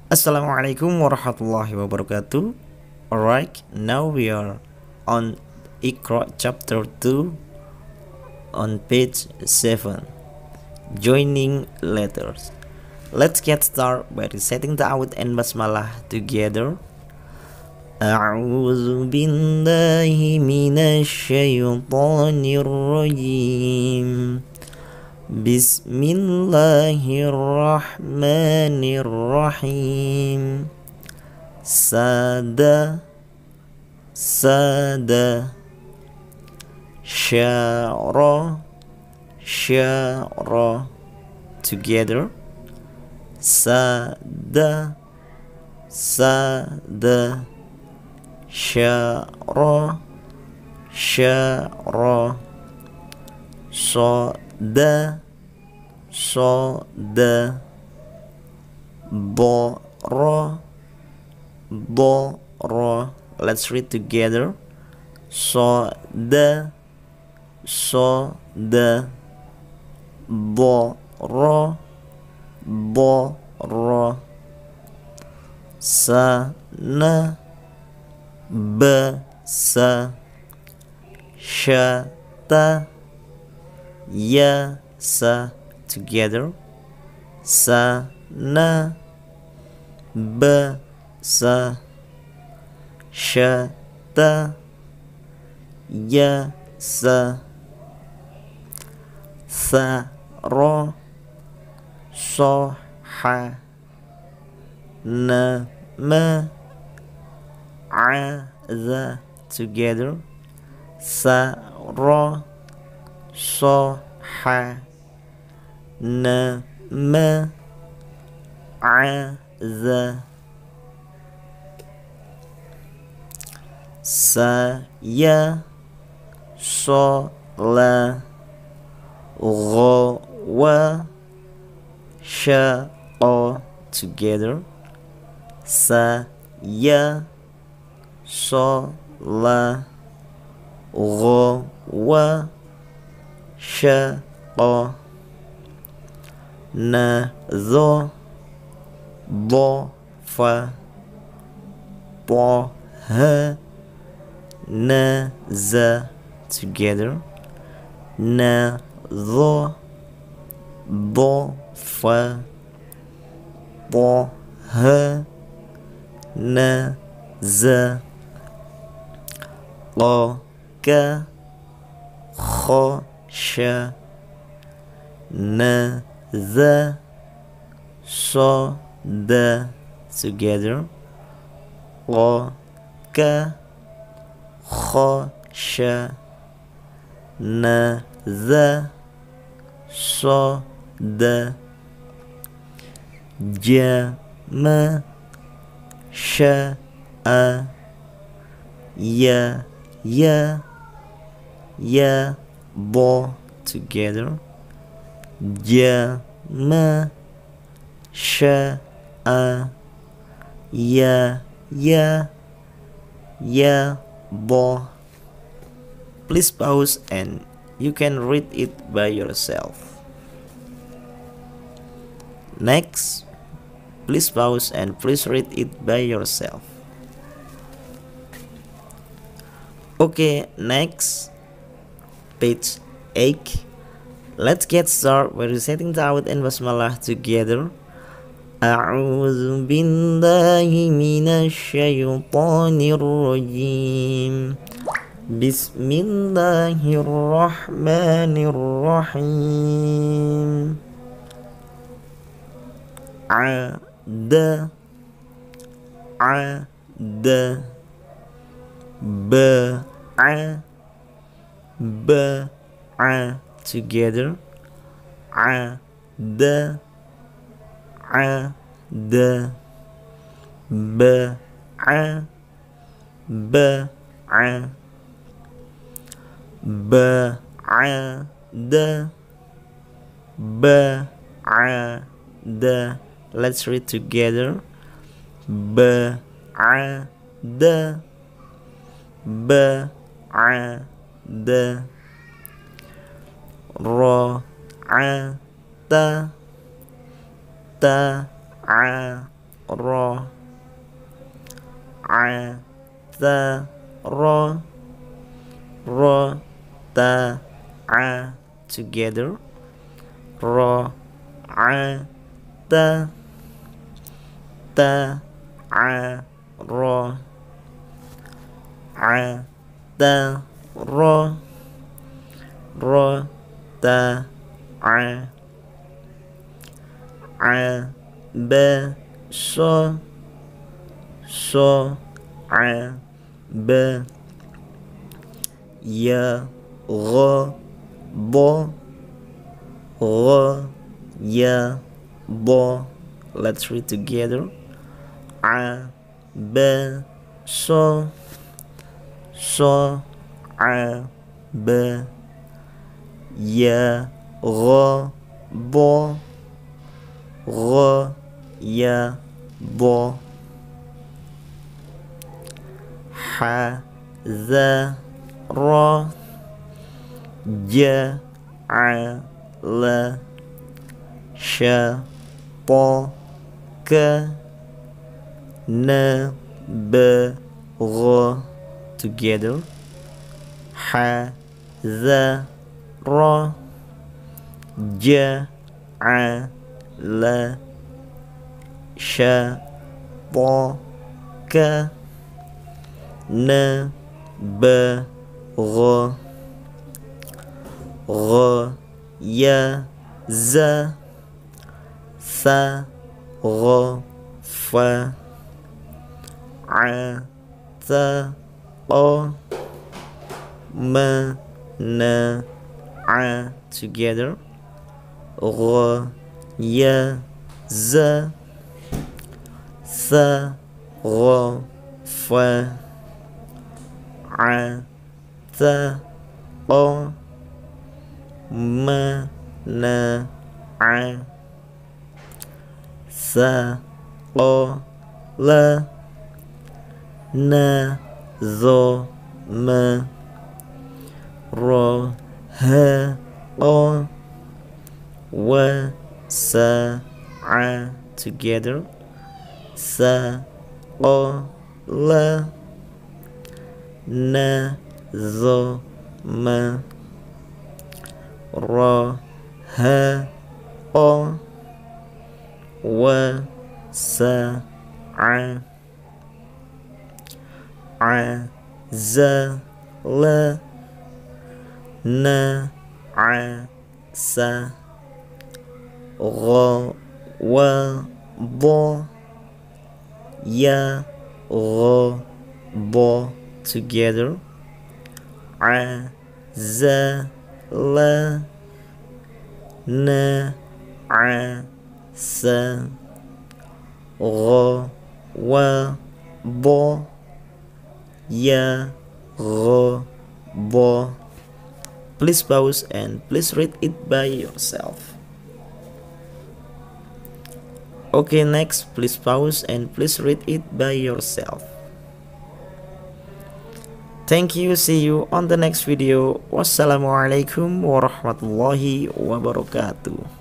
Assalamualaikum warahmatullahi wabarakatuh. Alright, now we are on Iqro chapter 2 on page 7, joining letters. Let's get started by reciting ta'awud and basmalah together. A'udzu billahi minasy syaithanir rajim. Bismillahirrahmanirrahim. Sada syara together. Sada syara soda boro. Let's read together. Soda boro sana basa syata yasa together. Sana basa syata yasa tharo soha nama aza together. Tharo soha nama aza. Saya sholat ghawa syaqa together. Saya sholat ghawa syaqa nadho dhafa toha naza together. Nadho dhafa toha naza. Qaka khosha naza soda together. Qaka khosha naza soda. Jama sya'a ya bo together. Jama sya'a ya bo. Please pause and you can read it by yourself. Next, please pause and please read it by yourself. Okay, next, page 8. Let's get started by reciting ta'awud and basmalah together. A'udzu billahi minasy syaithanir rajim. Bismillahirrahmanirrahim. Ada ba'a together. Ada ba'a ba'da. Let's read together. Ba'da ra'ata ro, a, ta, ro, ta, a together, ro, a, ta, a, ro, a, ta, ro, ta, a, ba, so, a, ba, ya, gho, bo, ya, bo. Let's read together. A, ba, so, a, ba, ya, gho, bo, ya, bo. Ha, za, ro, ja, a, la, sha, po, ka, na, ba, gho together. Ha, za, ro, ja, a, la, sha, po, ka, na, ba, gho, ya, za, sa, gho, fa, a, ta, o, ma, na, a together. Gho, ya, za, sa, gho, fa, a, ta, o, ma, na, a, sa, o, la, na, zo, ma, ro, ha, o, wa, sa, a together. Sa, o, la, na, zo, ma, ro, ha, o, wa, sa, a, za, la, na, a, sa, gho, wa, bo, ya, gho, bo together. A, za, la, na, a, sa, gho, wa, bo, ya, gho, bo. Please pause and please read it by yourself. Okay, next, please pause and please read it by yourself. Thank you. See you on the next video. Wassalamualaikum warahmatullahi wabarakatuh.